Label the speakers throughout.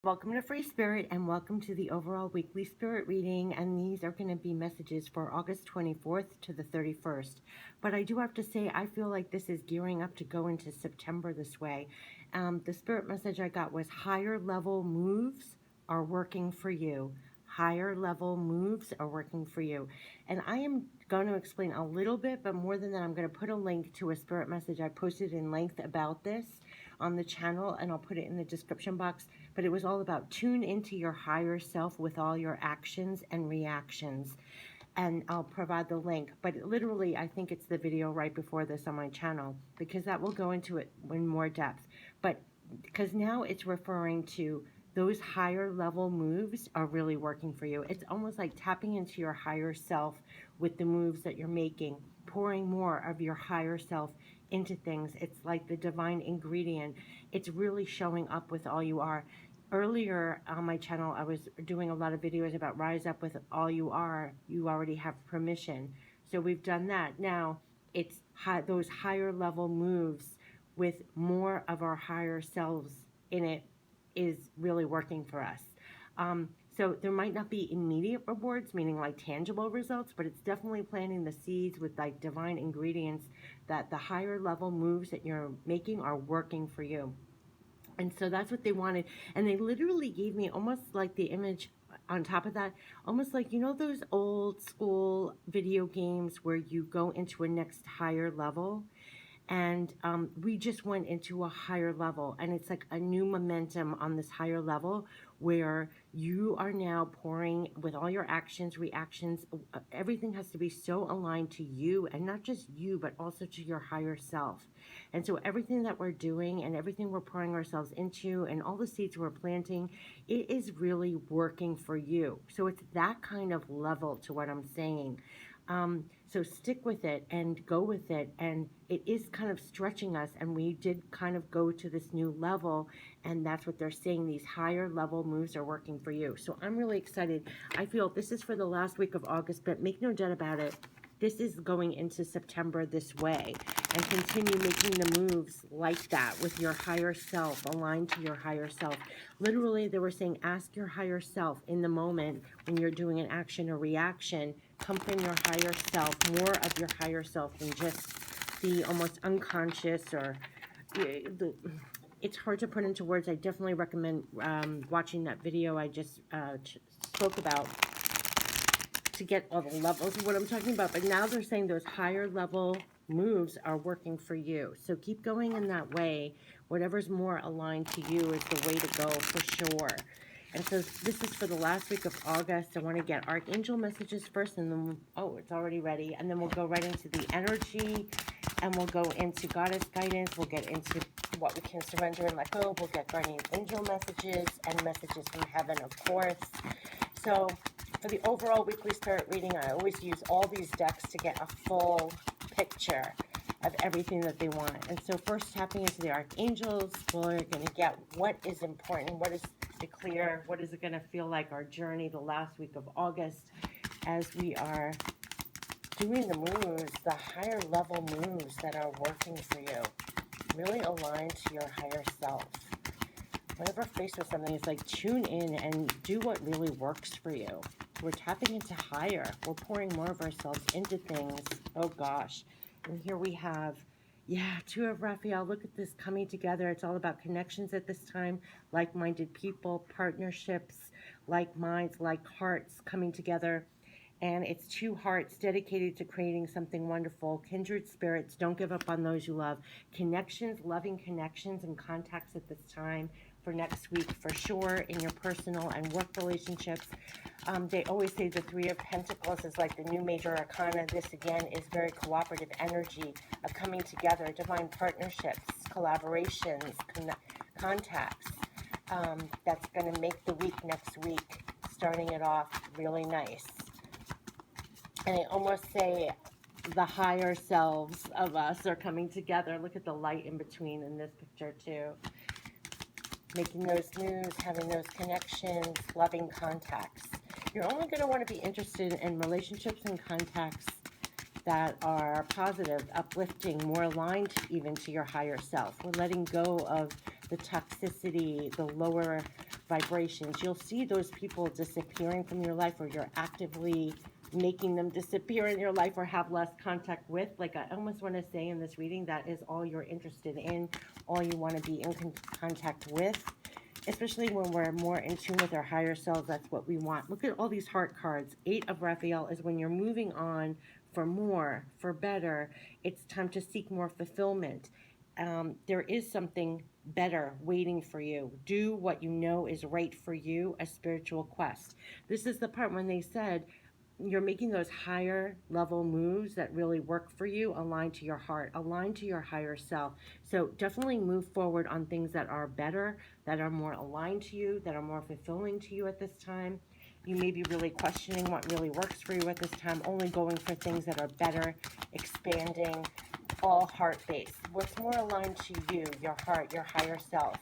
Speaker 1: Welcome to Free Spirit and welcome to the overall weekly spirit reading. And these are going to be messages for August 24th to the 31st. But I do have to say, I feel like this is gearing up to go into September this way. The spirit message I got was higher level moves are working for you. Higher level moves are working for you. And I am going to explain a little bit, but more than that, I'm going to put a link to a spirit message I posted in length about this on the channel, and I'll put it in the description box. But it was all about tune into your higher self with all your actions and reactions. And I'll provide the link. But literally, I think it's the video right before this on my channel, because that will go into it in more depth. But because now it's referring to those higher level moves are really working for you. It's almost like tapping into your higher self with the moves that you're making, pouring more of your higher self into things. It's like the divine ingredient. It's really showing up with all you are. Earlier on my channel, I was doing a lot of videos about rise up with all you are. You already have permission. So we've done that. Now it's those higher level moves with more of our higher selves in it is really working for us. So there might not be immediate rewards, meaning like tangible results, but it's definitely planting the seeds with like divine ingredients that the higher level moves that you're making are working for you. And so that's what they wanted. And they literally gave me almost like the image on top of that, almost like, those old school video games where you go into a next higher level. And we just went into a higher level, and it's like a new momentum on this higher level where you are now pouring with all your actions, reactions. Everything has to be so aligned to you, and not just you, but also to your higher self. And so everything that we're doing and everything we're pouring ourselves into and all the seeds we're planting, it is really working for you. So it's that kind of level to what I'm saying. So stick with it and go with it. And it is kind of stretching us. And we did kind of go to this new level. And that's what they're saying. These higher level moves are working for you. So I'm really excited. I feel this is for the last week of August, but make no doubt about it. This is going into September this way, and continue making the moves like that with your higher self, aligned to your higher self. Literally, they were saying, ask your higher self in the moment when you're doing an action or reaction, come from your higher self, more of your higher self than just the almost unconscious or it's hard to put into words. I definitely recommend watching that video I just spoke about to get all the levels of what I'm talking about. But now they're saying those higher level moves are working for you. So keep going in that way. Whatever's more aligned to you is the way to go for sure. And so this is for the last week of August. I want to get archangel messages first, and then, oh, it's already ready. And then we'll go right into the energy, and we'll go into goddess guidance. We'll get into what we can surrender and let go. We'll get guardian angel messages and messages from heaven, of course. So for the overall weekly spirit reading, I always use all these decks to get a full picture of everything that they want. And so first, tapping into the archangels, we're going to get what is important, what is to clear, what is it going to feel like our journey the last week of August as we are doing the moves, the higher level moves that are working for you. Really aligned to your higher self. Whenever faced with something, it's like tune in and do what really works for you. We're tapping into higher. We're pouring more of ourselves into things. Oh gosh. And here we have, Two of Raphael. Look at this coming together. It's all about connections at this time. Like-minded people, partnerships, like minds, like hearts coming together. And it's two hearts dedicated to creating something wonderful. Kindred spirits, don't give up on those you love. Connections, loving connections and contacts at this time for next week for sure in your personal and work relationships. They always say the Three of Pentacles is like the new major arcana. This again is very cooperative energy of coming together, divine partnerships, collaborations, contacts. That's going to make the week next week, starting it off really nice. And I almost say the higher selves of us are coming together. Look at the light in between in this picture too. Making those moves, having those connections, loving contacts. You're only going to want to be interested in relationships and contacts that are positive, uplifting, more aligned even to your higher self. We're letting go of the toxicity, the lower vibrations. You'll see those people disappearing from your life, or you're actively making them disappear in your life or have less contact with. Like, I almost want to say in this reading, that is all you're interested in, all you want to be in contact with. Especially when we're more in tune with our higher selves, that's what we want. Look at all these heart cards. 8 of Raphael is when you're moving on for more, for better. It's time to seek more fulfillment. There is something better waiting for you. Do what you know is right for you, a spiritual quest. This is the part when they said, you're making those higher level moves that really work for you, aligned to your heart, aligned to your higher self. So definitely move forward on things that are better, that are more aligned to you, that are more fulfilling to you at this time. You may be really questioning what really works for you at this time, only going for things that are better, expanding, all heart-based. What's more aligned to you, your heart, your higher self.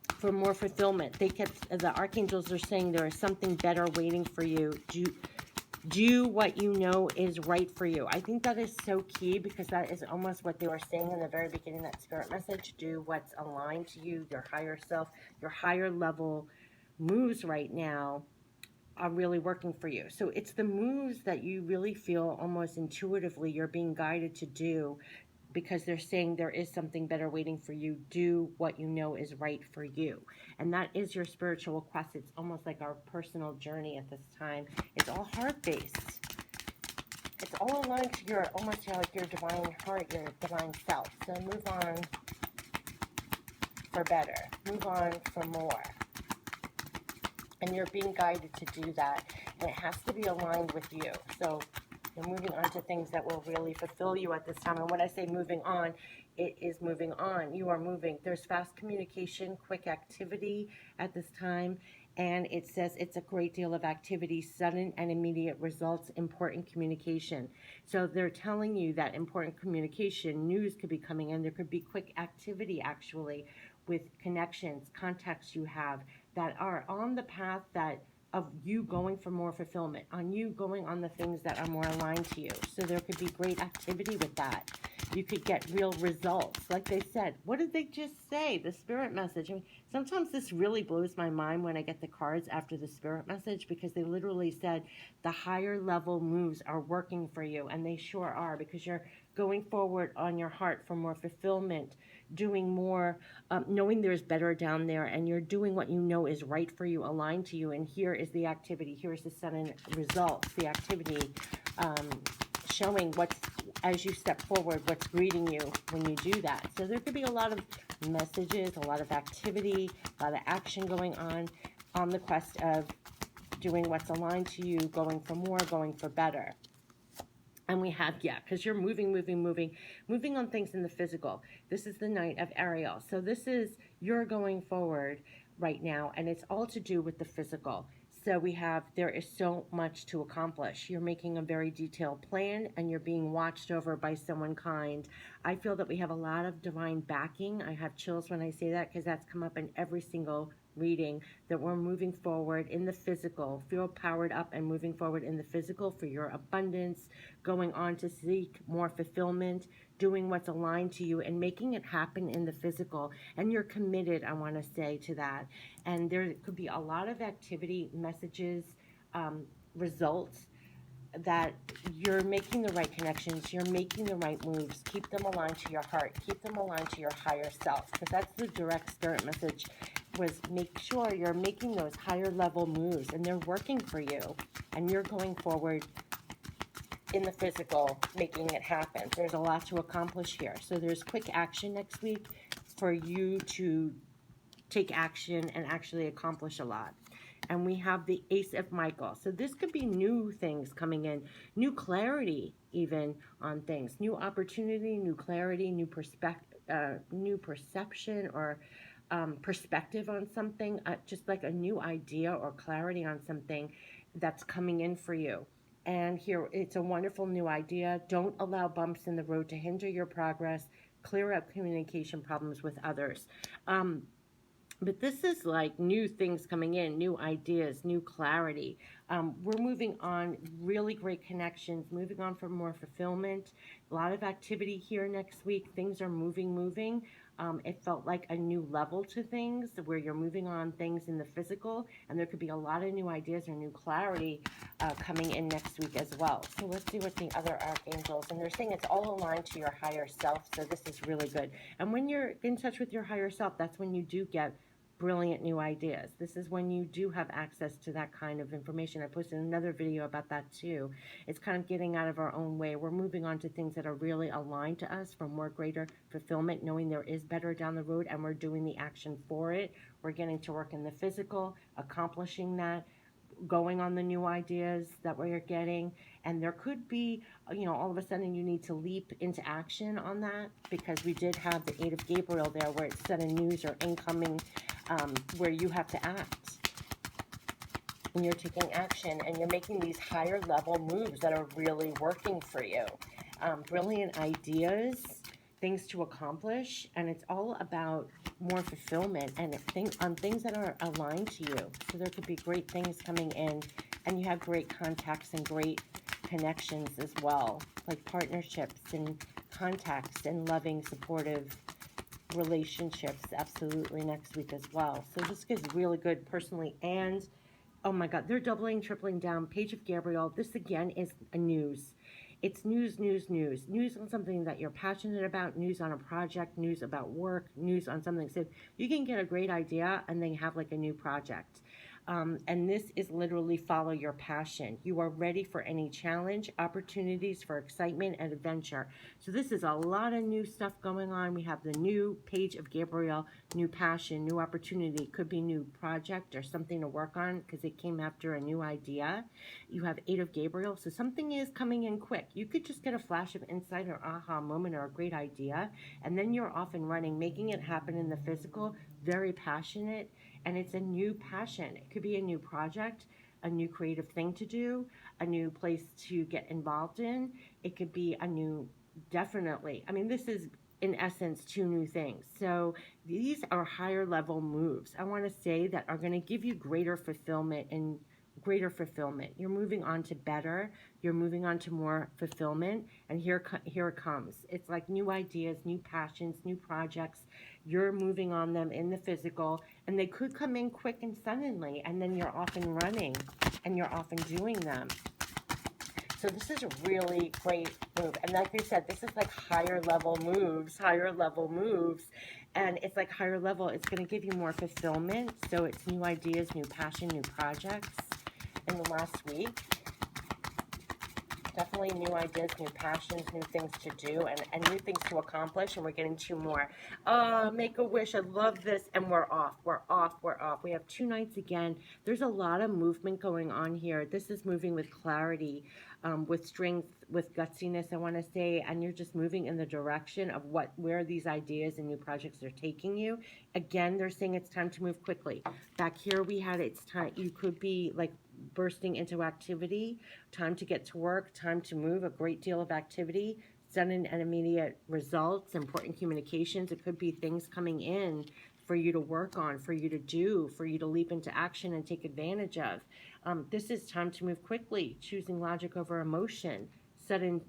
Speaker 1: For more fulfillment. The archangels are saying there is something better waiting for you. Do what you know is right for you. I think that is so key, because that is almost what they were saying in the very beginning, that spirit message. Do what's aligned to you, your higher self, your higher level moves right now are really working for you. So it's the moves that you really feel almost intuitively you're being guided to do, because they're saying there is something better waiting for you. Do what you know is right for you. And that is your spiritual quest. It's almost like our personal journey at this time. It's all heart-based. It's all aligned to your, almost like your divine heart, your divine self. So move on for better. Move on for more. And you're being guided to do that. And it has to be aligned with you. So you're moving on to things that will really fulfill you at this time. And when I say moving on, it is moving on. You are moving. There's fast communication, quick activity at this time. And it says it's a great deal of activity, sudden and immediate results, important communication. So they're telling you that important communication, news could be coming in. There could be quick activity, actually, with connections, contacts you have that are on the path of you going for more fulfillment, on you going on the things that are more aligned to you. So there could be great activity with that. You could get real results. Like they said, what did they just say? The spirit message. I mean, sometimes this really blows my mind when I get the cards after the spirit message, because they literally said the higher level moves are working for you, and they sure are, because you're going forward on your heart for more fulfillment, doing more, knowing there's better down there, and you're doing what you know is right for you, aligned to you. And here is the activity. Here's the sudden results, the activity, showing what's, as you step forward, what's greeting you when you do that. So there could be a lot of messages, a lot of activity, a lot of action going on the quest of doing what's aligned to you, going for more, going for better. And we have, because you're moving on things in the physical. This is the Knight of Ariel. So this is, you're going forward right now, and it's all to do with the physical. So we have, there is so much to accomplish. You're making a very detailed plan, and you're being watched over by someone kind. I feel that we have a lot of divine backing. I have chills when I say that, because that's come up in every single reading, that we're moving forward in the physical. Feel powered up and moving forward in the physical for your abundance, going on to seek more fulfillment, doing what's aligned to you, and making it happen in the physical. And you're committed, I want to say, to that. And there could be a lot of activity, messages, results, that you're making the right connections, you're making the right moves. Keep them aligned to your heart, keep them aligned to your higher self, because that's the direct spirit message, was make sure you're making those higher level moves, and they're working for you, and you're going forward in the physical, making it happen. There's a lot to accomplish here. So there's quick action next week for you to take action and actually accomplish a lot. And we have the Ace of Michael. So this could be new things coming in, new clarity even on things, new opportunity, new clarity, new perception, or perspective on something, just like a new idea or clarity on something that's coming in for you. And here, it's a wonderful new idea. Don't allow bumps in the road to hinder your progress. Clear up communication problems with others. But this is like new things coming in, new ideas, new clarity. We're moving on, really great connections, moving on for more fulfillment. A lot of activity here next week. Things are moving. It felt like a new level to things where you're moving on things in the physical, and there could be a lot of new ideas or new clarity coming in next week as well. So let's see what the other archangels, and they're saying it's all aligned to your higher self. So this is really good. And when you're in touch with your higher self, that's when you do get brilliant new ideas. This is when you do have access to that kind of information. I posted another video about that too. It's kind of getting out of our own way. We're moving on to things that are really aligned to us for more greater fulfillment, knowing there is better down the road, and we're doing the action for it. We're getting to work in the physical, accomplishing that, going on the new ideas that we're getting. And there could be, all of a sudden you need to leap into action on that, because we did have the 8 of Gabriel there, where it's sudden news or incoming, where you have to act. And you're taking action, and you're making these higher level moves that are really working for you. Brilliant ideas, things to accomplish, and it's all about more fulfillment and on things that are aligned to you. So there could be great things coming in, and you have great contacts and great connections as well, like partnerships and contacts and loving, supportive relationships absolutely next week as well. So this is really good personally, and oh my God, they're doubling, tripling down. Page of Gabriel. This again is a news. It's news, news, news. News on something that you're passionate about, news on a project, news about work, news on something. So you can get a great idea and then have like a new project. And this is literally follow your passion. You are ready for any challenge, opportunities for excitement and adventure. So this is a lot of new stuff going on. We have the new Page of Gabriel, new passion, new opportunity. Could be new project or something to work on because it came after a new idea. You have 8 of Gabriel, so something is coming in quick. You could just get a flash of insight or aha moment or a great idea, and then you're off and running, making it happen in the physical, very passionate, and it's a new passion. It could be a new project, a new creative thing to do, a new place to get involved in. It could be a new, definitely. I mean, this is in essence 2 new things. So these are higher level moves, I want to say, that are going to give you greater fulfillment and greater fulfillment. You're moving on to better. You're moving on to more fulfillment. And here it comes. It's like new ideas, new passions, new projects. You're moving on them in the physical, and they could come in quick and suddenly, and then you're off and running, and you're off and doing them. So this is a really great move. And like we said, this is like higher level moves, and it's like higher level. It's going to give you more fulfillment. So it's new ideas, new passion, new projects in the last week. Definitely new ideas, new passions, new things to do, and new things to accomplish, and we're getting 2 more. Make a wish. I love this, and we're off. We have 2 nights again. There's a lot of movement going on here. This is moving with clarity, with strength, with gutsiness, I want to say, and you're just moving in the direction of where these ideas and new projects are taking you. Again, they're saying it's time to move quickly. Back here we had it's time. You could be like bursting into activity, time to get to work, time to move, a great deal of activity, sudden and immediate results, important communications. It could be things coming in for you to work on, for you to do, for you to leap into action and take advantage of. This is time to move quickly, choosing logic over emotion, sudden,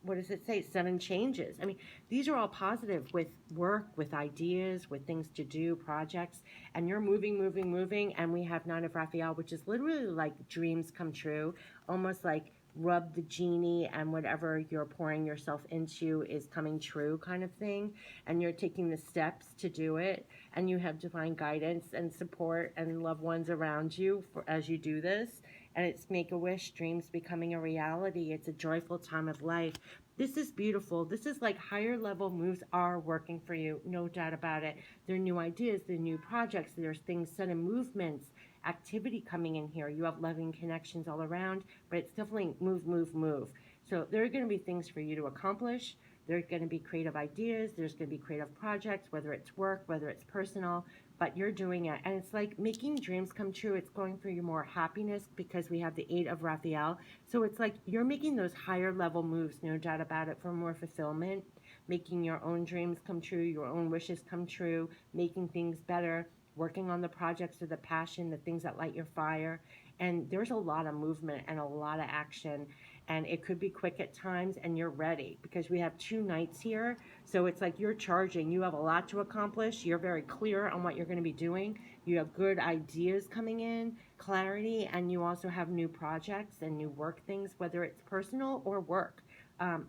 Speaker 1: what does it say? Sudden changes. I mean, these are all positive with work, with ideas, with things to do, projects, and you're moving, and we have 9 of Raphael, which is literally like dreams come true, almost like rub the genie and whatever you're pouring yourself into is coming true kind of thing, and you're taking the steps to do it, and you have divine guidance and support and loved ones around you as you do this. And it's make-a-wish, dreams becoming a reality. It's a joyful time of life. This is beautiful. This is like higher level moves are working for you, no doubt about it. There are new ideas, there are new projects, there's things, sudden movements, activity coming in here. You have loving connections all around, but it's definitely move. So there are going to be things for you to accomplish. There's going to be creative ideas. There's going to be creative projects, whether it's work, whether it's personal, but you're doing it. And it's like making dreams come true. It's going for you more happiness because we have the 8 of Raphael. So it's like you're making those higher level moves, no doubt about it, for more fulfillment, making your own dreams come true, your own wishes come true, making things better, working on the projects or the passion, the things that light your fire. And there's a lot of movement and a lot of action. And it could be quick at times, and you're ready because we have 2 nights here. So it's like you're charging. You have a lot to accomplish. You're very clear on what you're going to be doing. You have good ideas coming in, clarity, and you also have new projects and new work things, whether it's personal or work.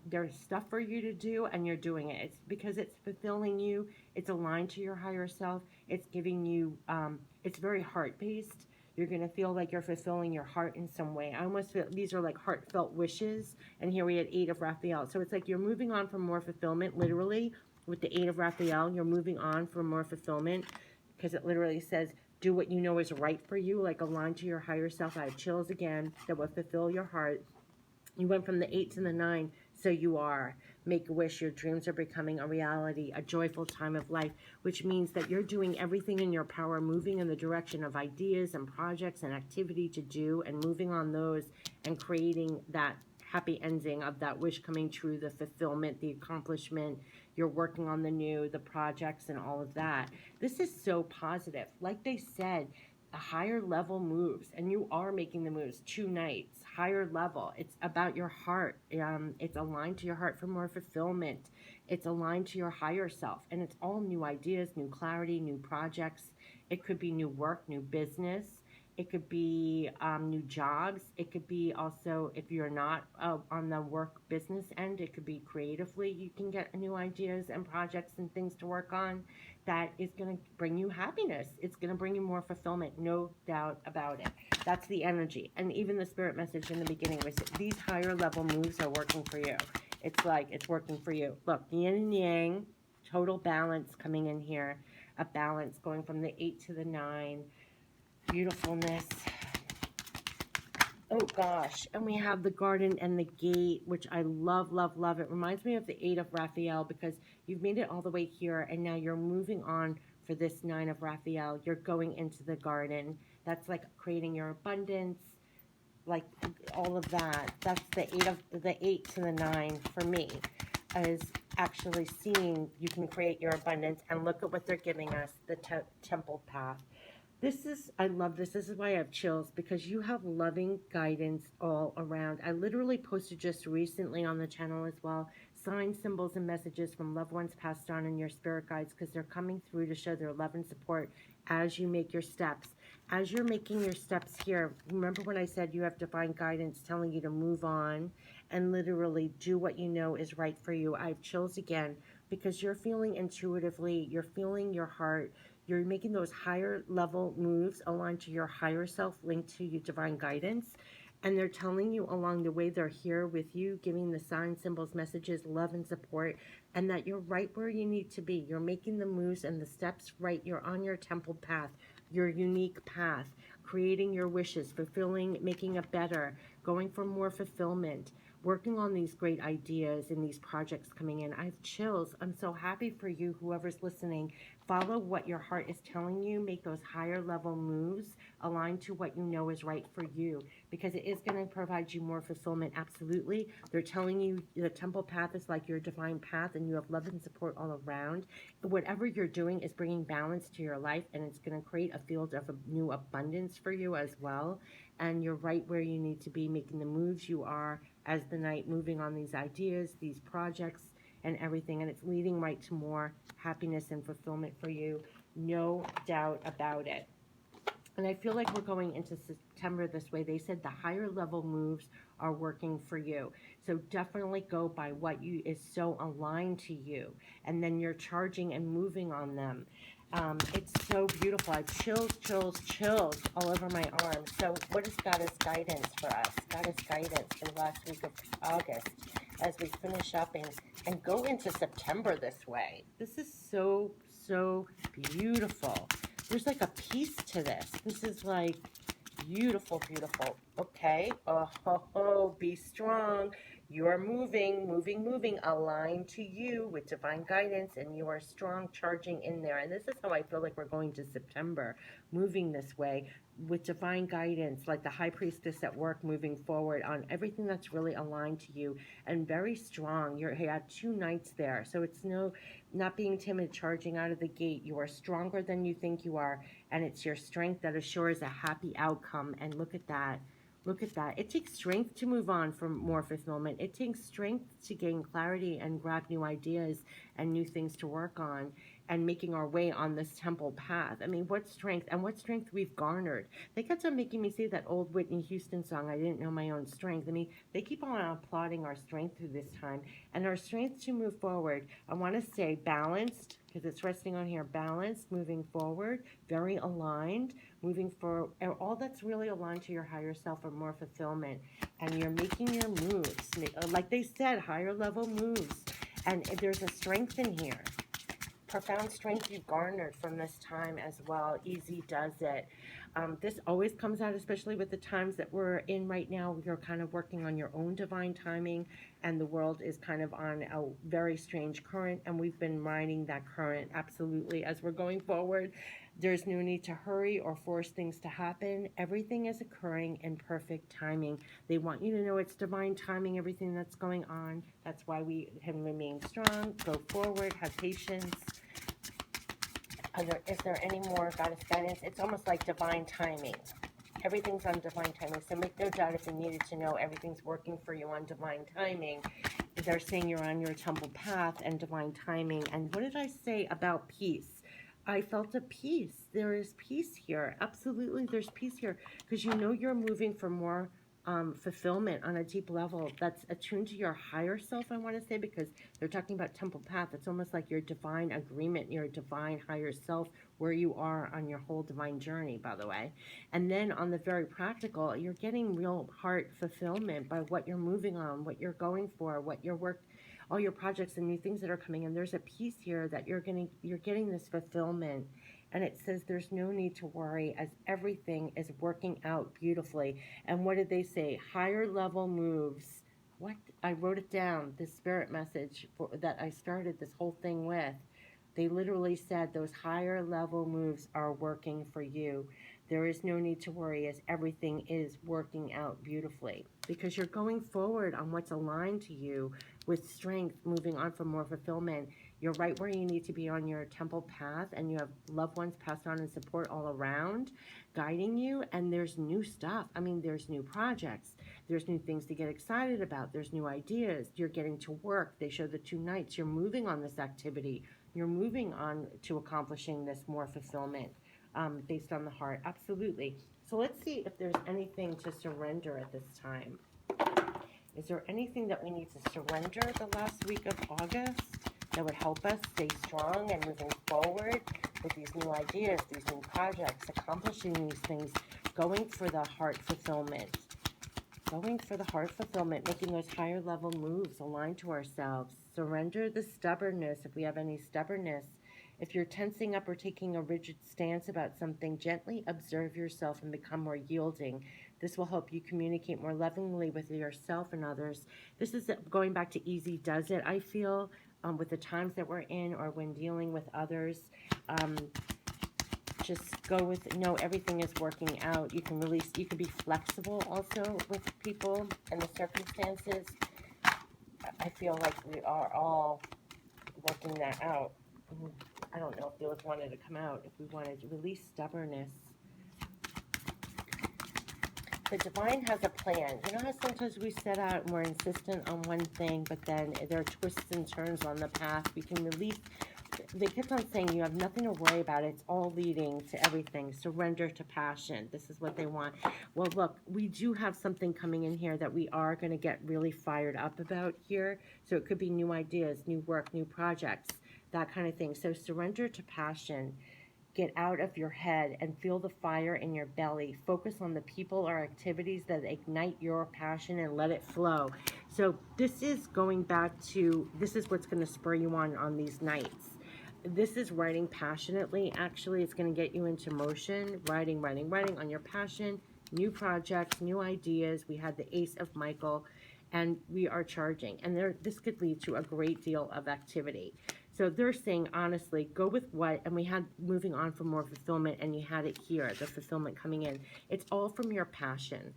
Speaker 1: There's stuff for you to do, and you're doing it. It's because it's fulfilling you. It's aligned to your higher self. It's giving you, it's very heart based. You're going to feel like you're fulfilling your heart in some way. I almost feel these are like heartfelt wishes. And here we had 8 of Raphael. So it's like you're moving on for more fulfillment, literally. With the 8 of Raphael, you're moving on for more fulfillment because it literally says, do what you know is right for you, like align to your higher self. I have chills again that will fulfill your heart. You went from the 8 to the 9, so you are. Make a wish. Your dreams are becoming a reality, a joyful time of life, which means that you're doing everything in your power, moving in the direction of ideas and projects and activity to do, and moving on those and creating that happy ending of that wish coming true, the fulfillment, the accomplishment. You're working on the new, the projects, and all of that. This is so positive. Like they said, a higher level moves, and you are making the moves. 2 nights, higher level. It's about your heart. It's aligned to your heart for more fulfillment. It's aligned to your higher self, and it's all new ideas, new clarity, new projects. It could be new work, new business. It could be new jobs. It could be also, if you're not on the work business end, it could be creatively. You can get new ideas and projects and things to work on that is going to bring you happiness. It's going to bring you more fulfillment, no doubt about it. That's the energy. And even the spirit message in the beginning was these higher level moves are working for you. It's like it's working for you. Look, yin and yang, total balance coming in here. A balance going from the 8 to the 9. Beautifulness. Oh gosh. And we have the garden and the gate, which I love, love, love. It reminds me of the 8 of Raphael because you've made it all the way here and now you're moving on for this 9 of Raphael. You're going into the garden. That's like creating your abundance, like all of that. That's the 8 to the 9 for me, is actually seeing you can create your abundance. And look at what they're giving us, the temple path. I love this. This is why I have chills, because you have loving guidance all around. I literally posted just recently on the channel as well, signs, symbols, and messages from loved ones passed on and your spirit guides, because they're coming through to show their love and support as you make your steps. As you're making your steps here, remember when I said you have divine guidance telling you to move on and literally do what you know is right for you. I have chills again, because you're feeling intuitively, you're feeling your heart, you're making those higher level moves aligned to your higher self, linked to your divine guidance. And they're telling you along the way, they're here with you, giving the signs, symbols, messages, love, and support, and that you're right where you need to be. You're making the moves and the steps right. You're on your temple path, your unique path, creating your wishes, fulfilling, making it better, going for more fulfillment, working on these great ideas and these projects coming in. I have chills. I'm so happy for you, whoever's listening. Follow what your heart is telling you. Make those higher level moves aligned to what you know is right for you, because it is going to provide you more fulfillment. Absolutely. They're telling you the temple path is like your divine path, and you have love and support all around. Whatever you're doing is bringing balance to your life, and it's going to create a field of new abundance for you as well. And you're right where you need to be, making the moves you are as the night, moving on these ideas, these projects, and everything. And it's leading right to more happiness and fulfillment for you. No doubt about it. And I feel like we're going into September this way. They said the higher level moves are working for you. So definitely go by what is so aligned to you. And then you're charging and moving on them. It's so beautiful. I have chills, chills, chills all over my arms. So what is Goddess guidance for us? Goddess guidance for the last week of August as we finish up and go into September this way. This is so, so beautiful. There's like a piece to this. This is like beautiful, beautiful. Okay. Oh, be strong. You are moving, aligned to you with divine guidance, and you are strong, charging in there. And this is how I feel like we're going to September, moving this way with divine guidance, like the high priestess at work, moving forward on everything that's really aligned to you and very strong. You had 2 nights there, so it's not being timid, charging out of the gate. You are stronger than you think you are, and it's your strength that assures a happy outcome. And look at that. Look at that. It takes strength to move on for more fulfillment. It takes strength to gain clarity and grab new ideas and new things to work on and making our way on this temple path. I mean, what strength and what strength we've garnered. They kept on making me say that old Whitney Houston song, I didn't know my own strength. I mean, they keep on applauding our strength through this time and our strength to move forward. I want to say balanced, because it's resting on here, balanced, moving forward, very aligned, moving for all that's really aligned to your higher self or more fulfillment. And you're making your moves, like they said, higher level moves. And there's a strength in here. Profound strength you've garnered from this time as well. Easy does it. This always comes out, especially with the times that we're in right now. You're kind of working on your own divine timing, and the world is kind of on a very strange current, and we've been riding that current absolutely as we're going forward. There's no need to hurry or force things to happen. Everything is occurring in perfect timing. They want you to know it's divine timing, everything that's going on. That's why we can remain strong, go forward, have patience. Is there any more goddess guidance? It's almost like divine timing. Everything's on divine timing. So make no doubt if you needed to know everything's working for you on divine timing. They're saying you're on your temple path and divine timing. And what did I say about peace? I felt a peace. There is peace here. Absolutely, there's peace here. Because you know you're moving for more fulfillment on a deep level that's attuned to your higher self, I want to say, because they're talking about temple path. It's almost like your divine agreement, your divine higher self, where you are on your whole divine journey, by the way. And then on the very practical, you're getting real heart fulfillment by what you're moving on, what you're going for, what your work, all your projects and new things that are coming in. There's a piece here that you're getting this fulfillment. And it says there's no need to worry as everything is working out beautifully. And what did they say? Higher level moves. What? I wrote it down, the spirit message that I started this whole thing with. They literally said those higher level moves are working for you. There is no need to worry as everything is working out beautifully because you're going forward on what's aligned to you with strength, moving on for more fulfillment. You're right where you need to be on your temple path, and you have loved ones passed on and support all around guiding you, and there's new stuff. I mean, there's new projects. There's new things to get excited about. There's new ideas. You're getting to work. They show the 2 nights. You're moving on this activity. You're moving on to accomplishing this more fulfillment based on the heart. Absolutely. So let's see if there's anything to surrender at this time. Is there anything that we need to surrender the last week of August that would help us stay strong and moving forward with these new ideas, these new projects, accomplishing these things, going for the heart fulfillment? Going for the heart fulfillment, making those higher level moves aligned to ourselves. Surrender the stubbornness if we have any stubbornness. If you're tensing up or taking a rigid stance about something, gently observe yourself and become more yielding. This will help you communicate more lovingly with yourself and others. This is going back to easy does it, I feel, with the times that we're in or when dealing with others. Just go with, no, everything is working out. You can release, you can be flexible also with people and the circumstances. I feel like we are all working that out. I don't know if those wanted to come out, if we wanted to release stubbornness. The divine has a plan. You know how sometimes we set out and we're insistent on one thing, but then there are twists and turns on the path. We can release. They kept on saying you have nothing to worry about. It's all leading to everything. Surrender to passion. This is what they want. Well, look, we do have something coming in here that we are going to get really fired up about here. So it could be new ideas, new work, new projects, that kind of thing. So surrender to passion. Get out of your head and feel the fire in your belly. Focus on the people or activities that ignite your passion and let it flow. So this is going back to, this is what's going to spur you on these nights. This is writing passionately. Actually, it's going to get you into motion. Writing on your passion, new projects, new ideas. We had the Ace of Michael. and we are charging. And this could lead to a great deal of activity. So they're saying, honestly, go with what, and we had moving on for more fulfillment, and you had it here, the fulfillment coming in. It's all from your passion.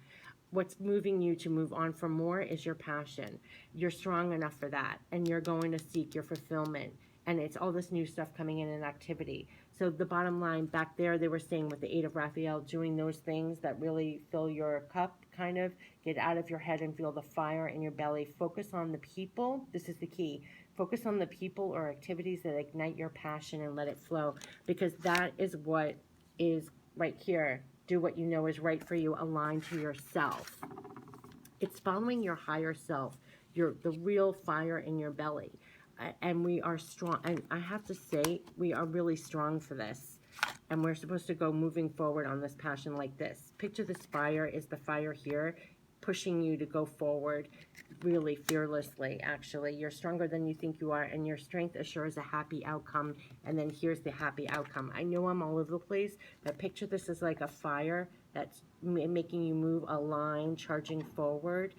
Speaker 1: What's moving you to move on for more is your passion. You're strong enough for that, and you're going to seek your fulfillment. And it's all this new stuff coming in and activity. So the bottom line back there, they were saying with the Eight of Raphael, doing those things that really fill your cup, kind of get out of your head and feel the fire in your belly. Focus on the people. This is the key. Focus on the people or activities that ignite your passion and let it flow, because that is what is right here. Do what you know is right for you, align to yourself. It's following your higher self, the real fire in your belly. And we are strong. And I have to say, we are really strong for this. And we're supposed to go moving forward on this passion like this. Picture this fire is the fire here, pushing you to go forward really fearlessly, actually. You're stronger than you think you are, and your strength assures a happy outcome. And then here's the happy outcome. I know I'm all over the place, but picture this as like a fire that's making you move a line, charging forward.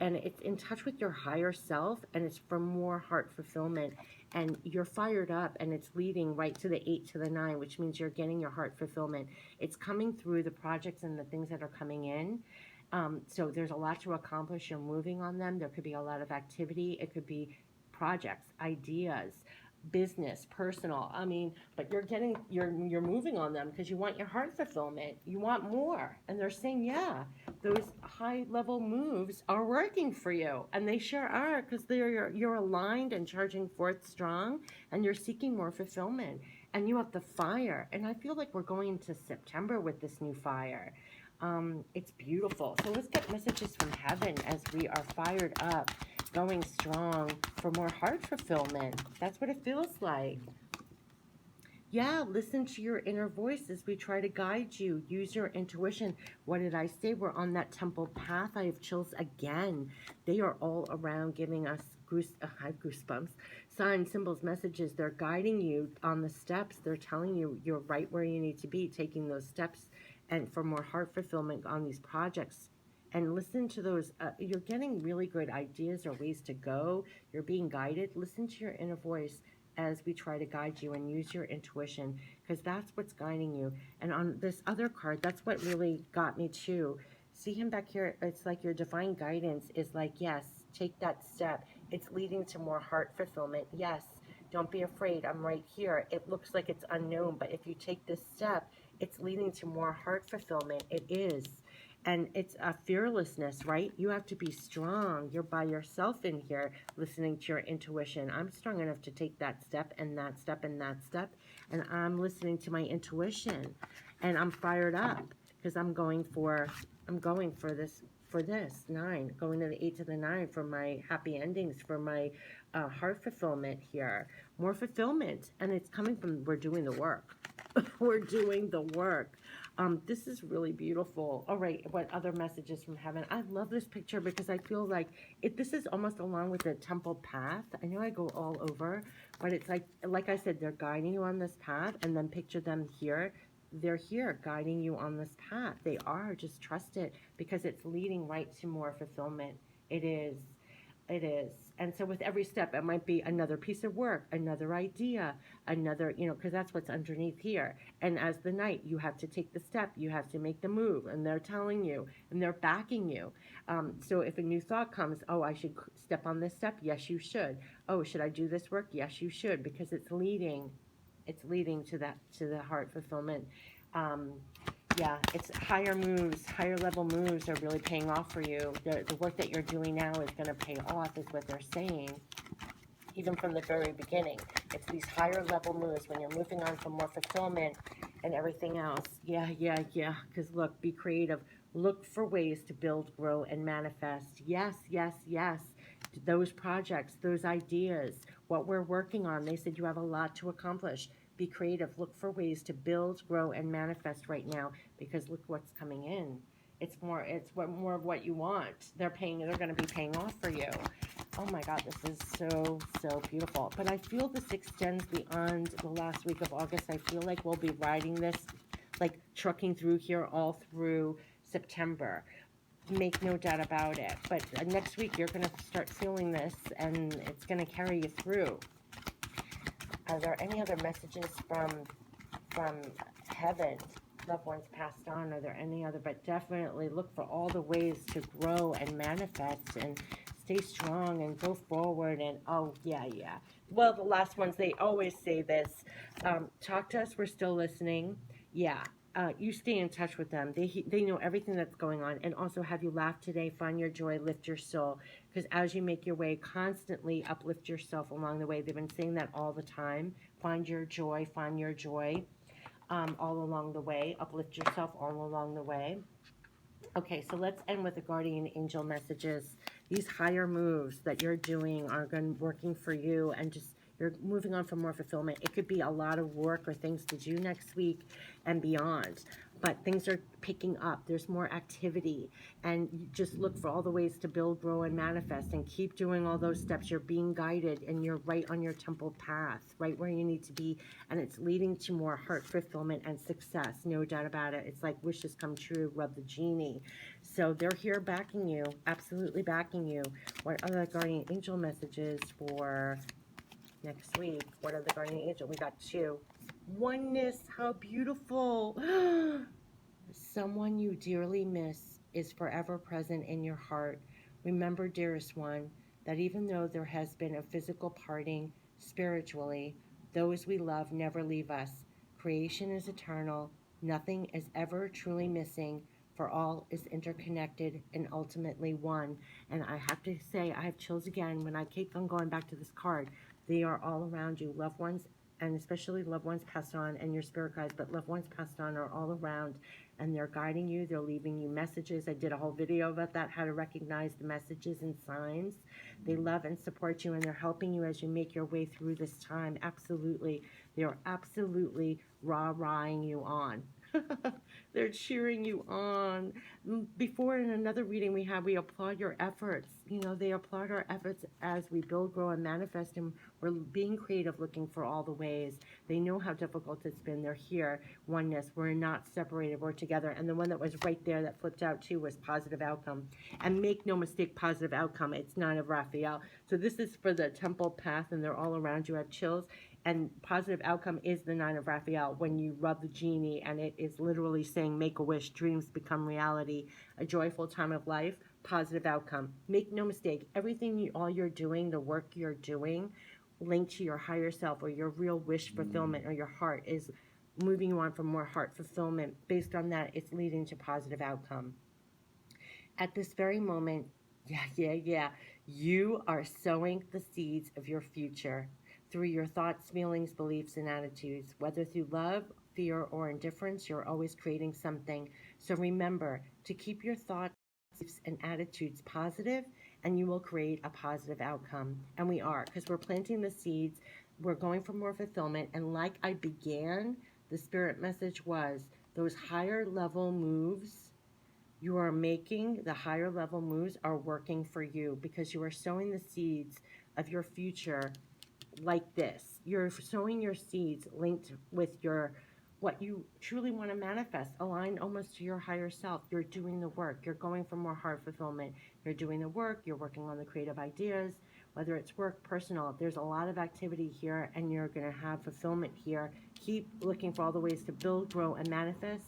Speaker 1: And it's in touch with your higher self, and it's for more heart fulfillment. And you're fired up, and it's leading right to the 8 to the 9, which means you're getting your heart fulfillment. It's coming through the projects and the things that are coming in. So there's a lot to accomplish. You're moving on them. There could be a lot of activity. It could be projects, ideas, business, personal. I mean, but you're moving on them because you want your heart fulfillment. You want more. And they're saying, yeah, those high level moves are working for you. And they sure are, because you're aligned and charging forth strong, and you're seeking more fulfillment. And you have the fire. And I feel like we're going into September with this new fire. It's beautiful. So let's get messages from heaven as we are fired up, going strong for more heart fulfillment. That's what it feels like. Yeah, listen to your inner voice as we try to guide you. Use your intuition. What did I say? We're on that temple path. I have chills again. They are all around giving us I have goosebumps. Signs, symbols, messages. They're guiding you on the steps. They're telling you you're right where you need to be, taking those steps and for more heart fulfillment on these projects. And listen to those. You're getting really good ideas or ways to go. You're being guided. Listen to your inner voice as we try to guide you, and use your intuition, because that's what's guiding you. And on this other card, that's what really got me too. See him back here? It's like your divine guidance is like, yes, take that step. It's leading to more heart fulfillment. Yes, don't be afraid. I'm right here. It looks like it's unknown, but if you take this step, it's leading to more heart fulfillment. It is. And it's a fearlessness, right? You have to be strong. You're by yourself in here listening to your intuition. I'm strong enough to take that step and that step and that step. And I'm listening to my intuition. And I'm fired up because I'm going for this 9, going to the 8 to the 9 for my happy endings, for my heart fulfillment here. More fulfillment. And it's coming from, we're doing the work. We're doing the work. This is really beautiful. All right, what other messages from heaven? I love this picture because I feel like this is almost along with the temple path. I know I go all over, but it's like I said, they're guiding you on this path, and then picture them here. They're here guiding you on this path. They are. Just trust it, because it's leading right to more fulfillment. It is. It is. And so with every step, it might be another piece of work, another idea, another, because that's what's underneath here. And as the knight, you have to take the step, you have to make the move, and they're telling you, and they're backing you. So if a new thought comes, oh, I should step on this step, yes, you should. Oh, should I do this work? Yes, you should, because it's leading to the heart fulfillment. Yeah, it's higher moves, higher level moves are really paying off for you. The work that you're doing now is going to pay off, is what they're saying, even from the very beginning. It's these higher level moves when you're moving on for more fulfillment and everything else. Yeah, because look, be creative. Look for ways to build, grow, and manifest. Yes. Those projects, those ideas, what we're working on. They said you have a lot to accomplish. Be creative. Look for ways to build, grow, and manifest right now, because look what's coming in. It's more of what you want. They're going to be paying off for you. Oh my God, this is so beautiful. But I feel this extends beyond the last week of August. I feel like we'll be riding this, like trucking through here all through September. Make no doubt about it. But next week, you're going to start feeling this, and it's going to carry you through. Are there any other messages from heaven? Loved ones passed on. Are there any other? But definitely look for all the ways to grow and manifest and stay strong and go forward. And oh, yeah. Well, the last ones, they always say this. Talk to us. We're still listening. Yeah. You stay in touch with them. They know everything that's going on. And also, have you laughed today? Find your joy, lift your soul. Because as you make your way, constantly uplift yourself along the way. They've been saying that all the time. Find your joy, all along the way. Uplift yourself all along the way. Okay, so let's end with the guardian angel messages. These higher moves that you're doing are working for you, and just you're moving on for more fulfillment. It could be a lot of work or things to do next week and beyond, but things are picking up. There's more activity, and you just look for all the ways to build, grow, and manifest, and keep doing all those steps. You're being guided, and you're right on your temple path, right where you need to be, and it's leading to more heart fulfillment and success, no doubt about it. It's like wishes come true, rub the genie. So they're here backing you, absolutely backing you. What are the guardian angel messages for next week? What are the guardian angel? We got 2. Oneness, how beautiful. Someone you dearly miss is forever present in your heart. Remember, dearest one, that even though there has been a physical parting, spiritually, those we love never leave us. Creation is eternal. Nothing is ever truly missing, for all is interconnected and ultimately one. And I have to say, I have chills again when I keep on going back to this card. They are all around you, loved ones, and especially loved ones passed on and your spirit guides, but loved ones passed on are all around, and they're guiding you. They're leaving you messages. I did a whole video about that, how to recognize the messages and signs. They love and support you, and they're helping you as you make your way through this time. Absolutely. They're absolutely rah-rahing you on. They're cheering you on. Before, in another reading we applaud your efforts. You know, they applaud our efforts as we build, grow, and manifest, and we're being creative, looking for all the ways. They know how difficult it's been. They're here. Oneness. We're not separated. We're together. And the one that was right there that flipped out too was positive outcome. And make no mistake, positive outcome. It's 9 of Raphael. So this is for the temple path, and they're all around you. I have chills. And positive outcome is the 9 of Raphael, when you rub the genie, and it is literally saying make a wish, dreams become reality, a joyful time of life, positive outcome. Make no mistake, everything all you're doing, the work you're doing, linked to your higher self or your real wish fulfillment or your heart is moving you on for more heart fulfillment. Based on that, it's leading to positive outcome. At this very moment, you are sowing the seeds of your future through your thoughts, feelings, beliefs, and attitudes. Whether through love, fear, or indifference, you're always creating something. So remember to keep your thoughts, beliefs, and attitudes positive, and you will create a positive outcome. And we are, because we're planting the seeds. We're going for more fulfillment. And like I began, the spirit message was those higher level moves you are making, the higher level moves are working for you, because you are sowing the seeds of your future like this. You're sowing your seeds linked with what you truly want to manifest, aligned almost to your higher self. You're doing the work. You're going for more heart fulfillment. You're doing the work. You're working on the creative ideas, whether it's work, personal. There's a lot of activity here, and you're going to have fulfillment here. Keep looking for all the ways to build, grow, and manifest.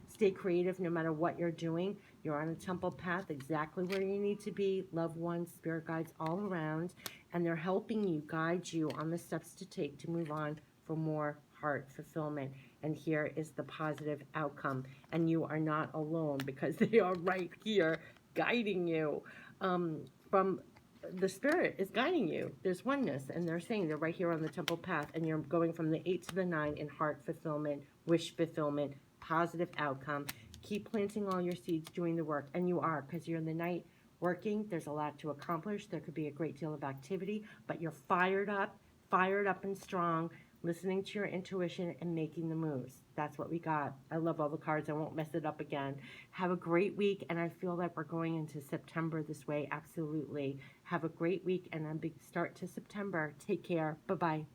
Speaker 1: Stay creative no matter what you're doing. You're on a temple path, exactly where you need to be. Loved ones, spirit guides all around, and they're helping you, guide you on the steps to take to move on for more heart fulfillment. And here is the positive outcome. And you are not alone, because they are right here guiding you. From the spirit is guiding you. There's oneness, and they're saying they're right here on the temple path, and you're going from the 8 to the 9 in heart fulfillment, wish fulfillment, positive outcome. Keep planting all your seeds, doing the work, and you are, because you're in the night working. There's a lot to accomplish. There could be a great deal of activity, but you're fired up and strong, listening to your intuition and making the moves. That's what we got. I love all the cards. I won't mess it up again. Have a great week, and I feel like we're going into September this way. Absolutely. Have a great week and a big start to September. Take care. Bye-bye.